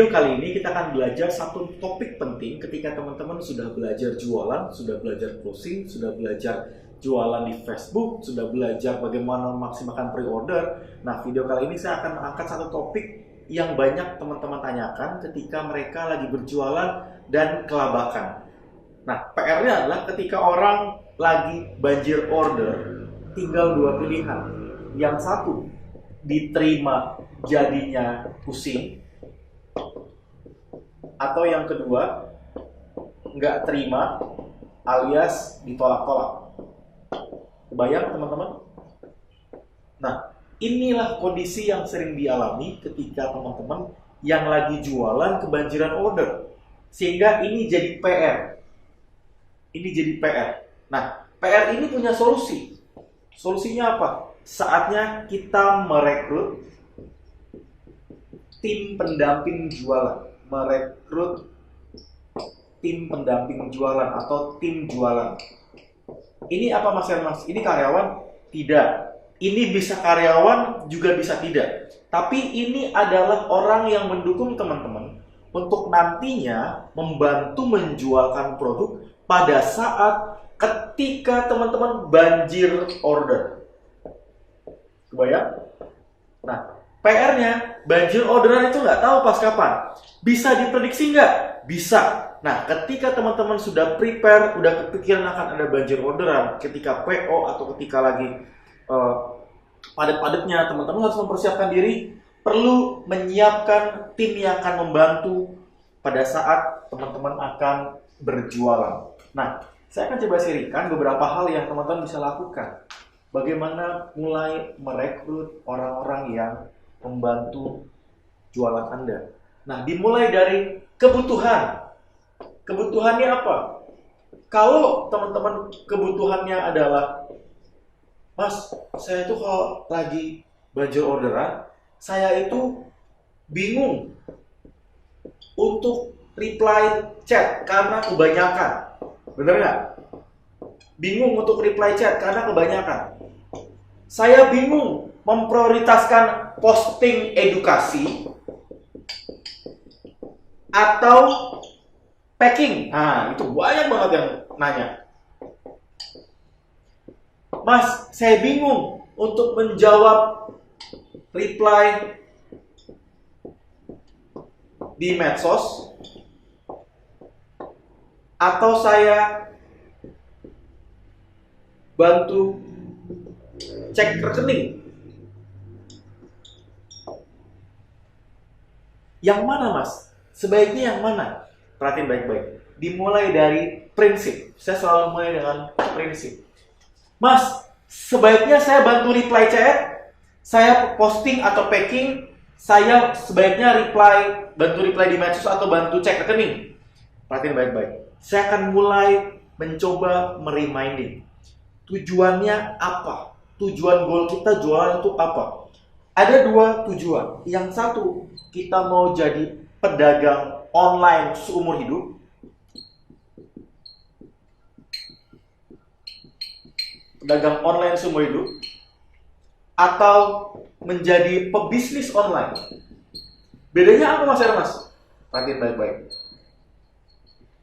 video kali ini kita akan belajar satu topik penting ketika teman-teman sudah belajar jualan, sudah belajar closing, sudah belajar jualan di Facebook, sudah belajar bagaimana memaksimalkan pre-order. Nah, video kali ini saya akan angkat satu topik yang banyak teman-teman tanyakan ketika mereka lagi berjualan dan kelabakan. Nah, PR-nya adalah ketika orang lagi banjir order, tinggal dua pilihan. Yang satu, diterima jadinya pusing, atau yang kedua, nggak terima alias ditolak-tolak. Kebayang teman-teman? Nah, inilah kondisi yang sering dialami ketika teman-teman yang lagi jualan kebanjiran order. Sehingga ini jadi PR. Ini jadi PR. Nah, PR ini punya solusi. Solusinya apa? Saatnya kita merekrut tim pendamping jualan. Merekrut tim pendamping jualan atau tim jualan. Ini apa Mas Hermas? Ini karyawan? Tidak. Ini bisa karyawan, juga bisa tidak. Tapi ini adalah orang yang mendukung teman-teman untuk nantinya membantu menjualkan produk pada saat ketika teman-teman banjir order. Kebayang? Nah, PR-nya, banjir orderan itu nggak tahu pas kapan. Bisa diprediksi nggak? Bisa. Nah, ketika teman-teman sudah prepare, udah kepikiran akan ada banjir orderan, ketika PO atau ketika lagi padat-padatnya, teman-teman harus mempersiapkan diri, perlu menyiapkan tim yang akan membantu pada saat teman-teman akan berjualan. Nah, saya akan coba share beberapa hal yang teman-teman bisa lakukan. Bagaimana mulai merekrut orang-orang yang membantu jualan Anda. Nah, dimulai dari kebutuhan. Kebutuhannya apa? Kalau teman-teman kebutuhannya adalah, Mas, saya itu kalau lagi banjir orderan, saya itu bingung untuk reply chat karena kebanyakan. Bener nggak? Bingung untuk reply chat karena kebanyakan. Saya bingung memprioritaskan posting edukasi atau packing. Nah, itu banyak banget yang nanya. Mas, saya bingung untuk menjawab reply di medsos, atau saya bantu cek rekening. Yang mana, Mas? Sebaiknya yang mana? Perhatiin baik-baik. Dimulai dari prinsip. Saya selalu mulai dengan prinsip. Mas, sebaiknya saya bantu reply chat, saya posting atau packing, saya sebaiknya bantu reply di medsos atau bantu cek rekening. Perhatiin baik-baik. Saya akan mulai mencoba mereminding. Tujuannya apa? Tujuan goal kita jualan itu apa? Ada dua tujuan. Yang satu, kita mau jadi pedagang online seumur hidup. Pedagang online seumur hidup. Atau menjadi pebisnis online. Bedanya apa Mas Hermas? Perhatiin baik-baik.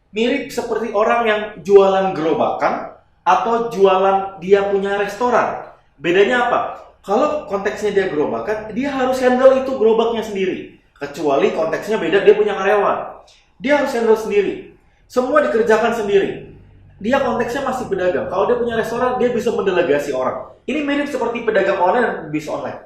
Mirip seperti orang yang jualan gerobakan atau jualan dia punya restoran. Bedanya apa? Kalau konteksnya dia gerobakan, dia harus handle itu gerobaknya sendiri. Kecuali konteksnya beda, dia punya karyawan. Dia harus handle sendiri. Semua dikerjakan sendiri. Dia konteksnya masih pedagang. Kalau dia punya restoran, dia bisa mendelegasi orang. Ini mirip seperti pedagang online dan bisnis online.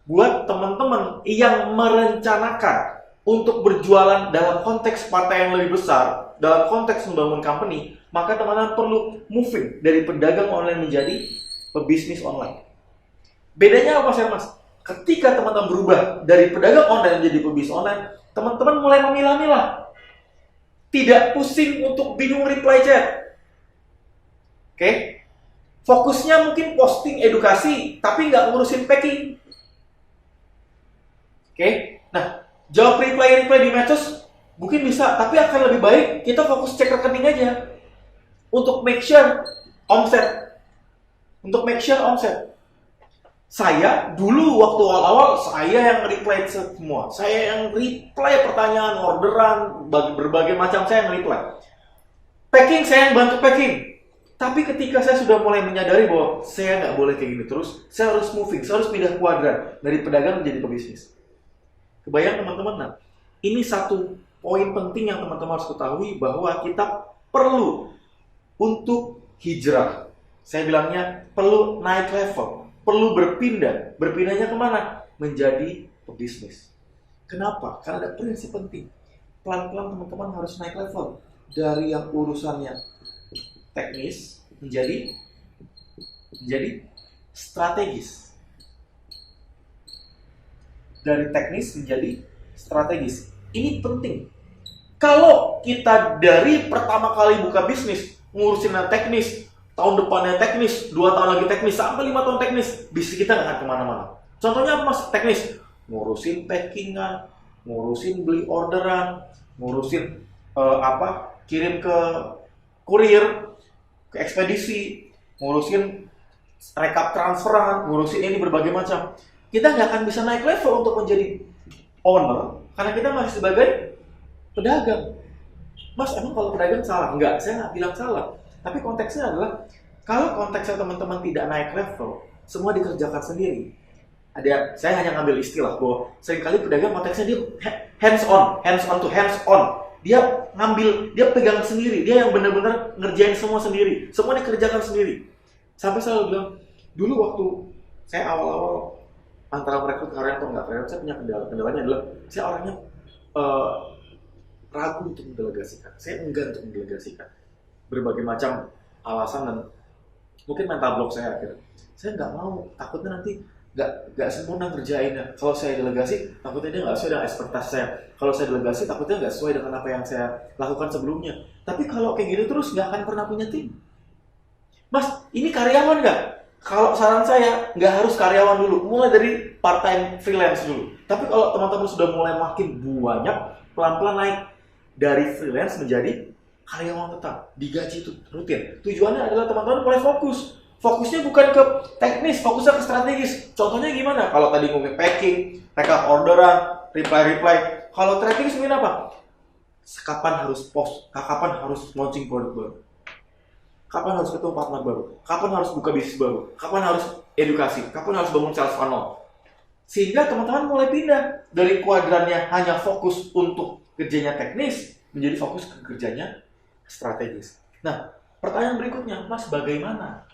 Buat teman-teman yang merencanakan untuk berjualan dalam konteks partai yang lebih besar, dalam konteks membangun company, maka teman-teman perlu moving dari pedagang online menjadi pebisnis online. Bedanya apa sih Mas? Ketika teman-teman berubah dari pedagang online menjadi pebisnis online, teman-teman mulai memilah-milah. Tidak pusing untuk bingung reply chat. Oke? Fokusnya mungkin posting edukasi, tapi nggak ngurusin packing. Oke? Nah, jawab reply di medsos mungkin bisa, tapi akan lebih baik kita fokus cek rekening aja. Untuk make sure omset. Saya dulu waktu awal-awal saya yang reply semua. Saya yang reply pertanyaan orderan, berbagai macam saya yang reply. Packing saya yang bantu packing. Tapi ketika saya sudah mulai menyadari bahwa saya nggak boleh kayak gini terus, saya harus moving, saya harus pindah kuadran dari pedagang menjadi pebisnis. Kebayang teman-teman? Nah, ini satu poin penting yang teman-teman harus ketahui bahwa kita perlu untuk hijrah. Saya bilangnya perlu naik level. Perlu berpindah. Berpindahnya kemana? Menjadi pebisnis. Kenapa? Karena ada prinsip penting. Pelan-pelan teman-teman harus naik level. Dari yang urusannya teknis menjadi strategis. Dari teknis menjadi strategis. Ini penting. Kalau kita dari pertama kali buka bisnis, ngurusin yang teknis, tahun depannya teknis, 2 tahun lagi teknis, sampai 5 tahun teknis, bisnis kita nggak akan kemana-mana. Contohnya apa mas? Teknis, ngurusin packingan, ngurusin beli orderan, ngurusin kirim ke kurir, ke ekspedisi, ngurusin rekap transferan, ngurusin ini berbagai macam. Kita nggak akan bisa naik level untuk menjadi owner, karena kita masih sebagai pedagang. Mas, emang kalau pedagang salah? Enggak, saya nggak bilang salah. Tapi konteksnya adalah, kalau konteksnya teman-teman tidak naik level, semua dikerjakan sendiri. Saya hanya ngambil istilah bahwa seringkali pedagang konteksnya dia hands on to hands on. Dia pegang sendiri, dia yang benar-benar ngerjain semua sendiri. Semua dikerjakan sendiri. Sampai saya bilang, dulu waktu saya awal-awal antara merekrut karyawan atau nggak karyawan, saya punya kendalanya adalah saya orangnya ragu untuk mendelegasikan. Saya enggan untuk mendelegasikan. Berbagai macam alasan dan mungkin mental block saya akhirnya. Saya nggak mau, takutnya nanti nggak sempurna kerjainnya. Kalau saya delegasi, takutnya dia nggak sesuai dengan ekspektasi saya. Kalau saya delegasi, takutnya nggak sesuai dengan apa yang saya lakukan sebelumnya. Tapi kalau kayak gini terus, nggak akan pernah punya tim. Mas, ini karyawan nggak? Kalau saran saya, nggak harus karyawan dulu. Mulai dari part-time freelance dulu. Tapi kalau teman-teman sudah mulai makin banyak, pelan-pelan naik dari freelance menjadi karyawan tetap, digaji itu rutin. Tujuannya adalah teman-teman mulai fokus. Fokusnya bukan ke teknis, fokusnya ke strategis. Contohnya gimana? Kalau tadi ngomongin packing, rekap orderan, reply. Kalau strategis mungkin apa? Kapan harus post? Kapan harus launching produk baru? Kapan harus ketemu partner baru? Kapan harus buka bisnis baru? Kapan harus edukasi? Kapan harus bangun sales funnel? Sehingga teman-teman mulai pindah dari kuadrannya hanya fokus untuk kerjanya teknis menjadi fokus ke kerjanya strategis. Nah, pertanyaan berikutnya, Mas, bagaimana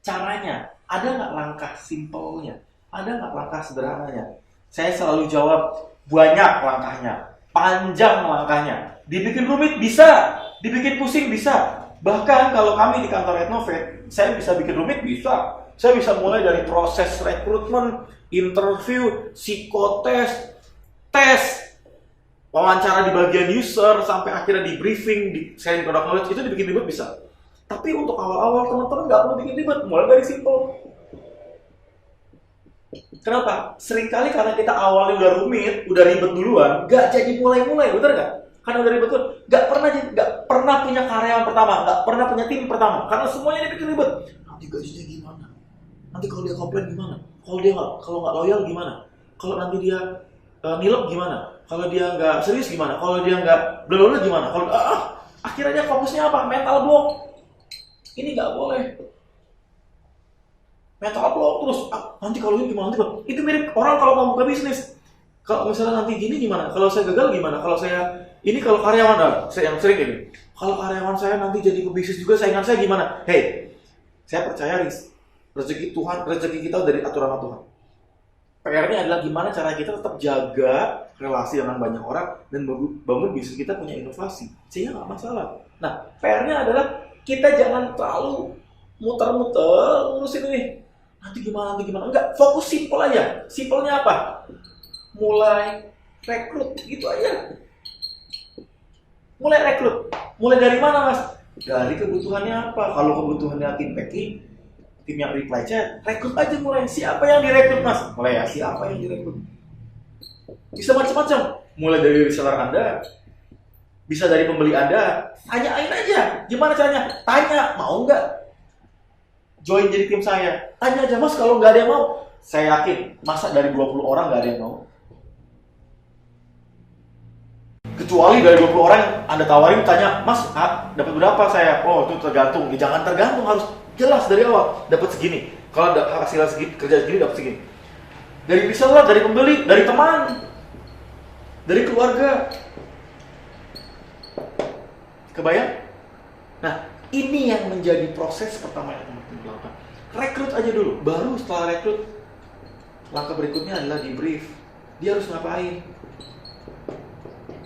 caranya? Ada nggak langkah simpelnya? Ada nggak langkah sederhananya? Saya selalu jawab, banyak langkahnya, panjang langkahnya. Dibikin rumit bisa, dibikin pusing bisa. Bahkan kalau kami di kantor Etnovet, saya bisa bikin rumit bisa. Saya bisa mulai dari proses rekrutmen, interview, psikotes, tes, wawancara di bagian user, sampai akhirnya di briefing, di sharing product knowledge, itu dibikin ribet bisa. Tapi untuk awal-awal teman-teman nggak perlu bikin ribet, mulai dari simple. Kenapa? Seringkali karena kita awalnya udah rumit, udah ribet duluan, nggak jadi mulai-mulai, bener nggak? Karena udah ribet duluan, nggak pernah punya karyawan pertama, nggak pernah punya tim pertama, karena semuanya dibikin ribet. Nanti gajinya gimana? Nanti kalau dia komplain gimana? Kalau nggak loyal gimana? Kalau nanti dia nilep gimana? Kalau dia nggak serius gimana? Kalau dia nggak blablabla gimana? Kalau akhirnya fokusnya apa? Mental block. Ini nggak boleh. Mental block terus. Nanti kalau ini gimana? Itu mirip orang kalau mau buka bisnis. Kalau misalnya nanti gini gimana? Kalau saya gagal gimana? Kalau karyawan saya yang sering ini. Kalau karyawan saya nanti jadi pebisnis juga, saingan saya gimana? Hey, saya percaya rezeki Tuhan, rezeki kita dari aturan Tuhan. PR-nya adalah gimana cara kita tetap jaga relasi dengan banyak orang dan bangun bisnis kita punya inovasi. Sehingga nggak masalah. Nah, PR-nya adalah kita jangan terlalu muter-muter ngurusin ini. Nanti gimana? Enggak, fokus simple aja. Simpelnya apa? Mulai rekrut, gitu aja. Mulai rekrut. Mulai dari mana, Mas? Dari kebutuhannya apa? Kalau kebutuhannya tim packing, tim yang reply chat, rekrut aja mulai. Siapa yang direkrut, Mas? Mulai ya, siapa yang direkrut? Bisa macam-macam. Mulai dari reseller Anda, bisa dari pembeli Anda. Tanyain aja. Gimana caranya? Tanya, mau nggak? join jadi tim saya. Tanya aja, Mas, kalau nggak ada yang mau. Saya yakin, masa dari 20 orang nggak ada yang mau? Kecuali dari 20 orang yang Anda tawarin, tanya, Mas, dapat berapa saya? Oh, itu tergantung. Ya, jangan tergantung, harus jelas dari awal. Dapat segini. Kalau ada hasil segini, kerja segini, dapat segini. Dari reseller, dari pembeli, dari teman, dari keluarga. Kebayang? Nah, ini yang menjadi proses pertama yang teman-teman lakukan. Rekrut aja dulu. Baru setelah rekrut, langkah berikutnya adalah di brief. Dia harus ngapain?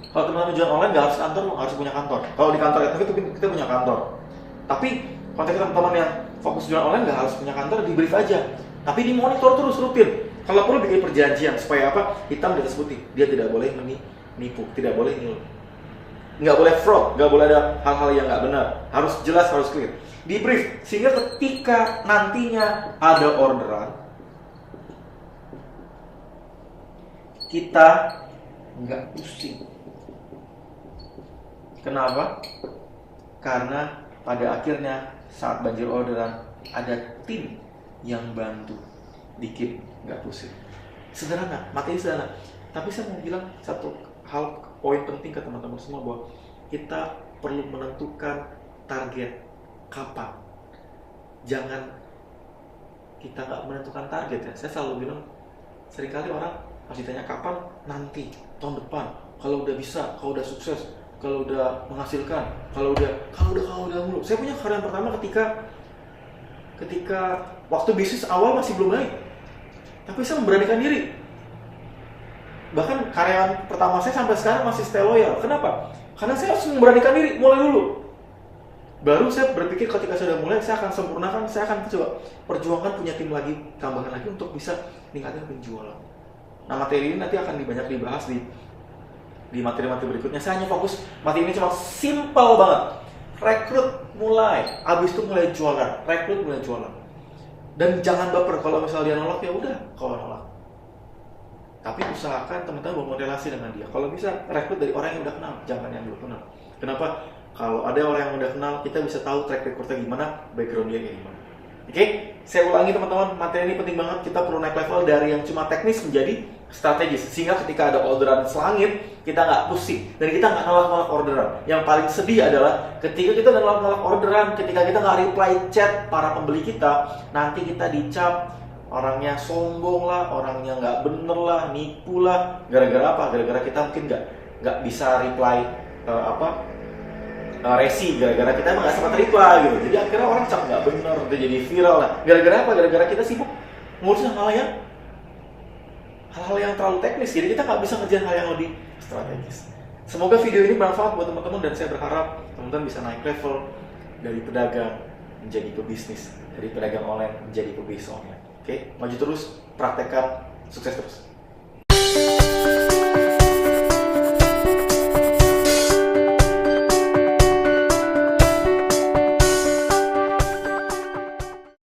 Kalau teman-teman jualan online, nggak harus kantor, harus punya kantor. Kalau di kantor itu kita punya kantor. Tapi konteks teman-teman yang fokus jualan online nggak harus punya kantor, di brief aja. Tapi dimonitor terus rutin. Kalau perlu bikin perjanjian supaya apa? Hitam di atas putih. Dia tidak boleh menipu, tidak boleh nipu, nggak boleh fraud, nggak boleh ada hal-hal yang nggak benar. Harus jelas, harus clear. Di brief sehingga ketika nantinya ada orderan, kita nggak pusing. Kenapa? Karena pada akhirnya saat banjir orderan ada tim yang bantu. Dikit, nggak pusing. Sederhana, materi sederhana. Tapi saya mau bilang satu hal, poin penting ke teman-teman semua, bahwa kita perlu menentukan target kapan. Jangan kita nggak menentukan target ya. Saya selalu bilang, seringkali orang harus ditanya kapan, nanti, tahun depan, kalau udah bisa, kalau udah sukses, kalau udah menghasilkan, kalau udah mulu. Saya punya karyawan pertama ketika waktu bisnis awal masih belum naik. Tapi saya memberanikan diri. Bahkan karyawan pertama saya sampai sekarang masih stay loyal. Kenapa? Karena saya harus memberanikan diri, mulai dulu. Baru saya berpikir ketika saya sudah mulai, saya akan sempurnakan, saya akan coba perjuangkan punya tim lagi, tambahan lagi untuk bisa meningkatkan penjualan. Nah, materi ini nanti akan banyak dibahas di materi-materi berikutnya. Saya hanya fokus, materi ini cuma simple banget. Rekrut mulai, habis itu mulai jualan, rekrut mulai jualan. Dan jangan baper kalau misalnya dia nolak, ya udah, kalau nolak. Tapi usahakan teman-teman membangun relasi dengan dia. Kalau bisa rekrut dari orang yang udah kenal, jangan yang belum kenal. Kenapa? Kalau ada orang yang udah kenal, kita bisa tahu track recordnya gimana, background dia kayak gimana. Oke, saya ulangi teman-teman, materi ini penting banget. Kita perlu naik level dari yang cuma teknis menjadi strategis. Sehingga ketika ada orderan selangit, kita nggak pusing. Dan kita nggak nolak-nolak orderan. Yang paling sedih adalah ketika kita nolak-nolak orderan, ketika kita nggak reply chat para pembeli kita, nanti kita dicap orangnya sombong lah, orangnya nggak bener lah, nipu lah. Gara-gara apa? Gara-gara kita mungkin nggak bisa reply resi, gara-gara kita emang nggak sempat reply gitu. Jadi akhirnya orang cap nggak bener, udah jadi viral lah. Gara-gara apa? Gara-gara kita sibuk ngurusin hal-hal yang terlalu teknis. Jadi kita nggak bisa ngerjain hal yang lebih strategis. Semoga video ini bermanfaat buat teman-teman, dan saya berharap teman-teman bisa naik level dari pedagang menjadi pebisnis, dari pedagang online menjadi pebisnis online. Oke, maju terus, praktekkan, sukses terus.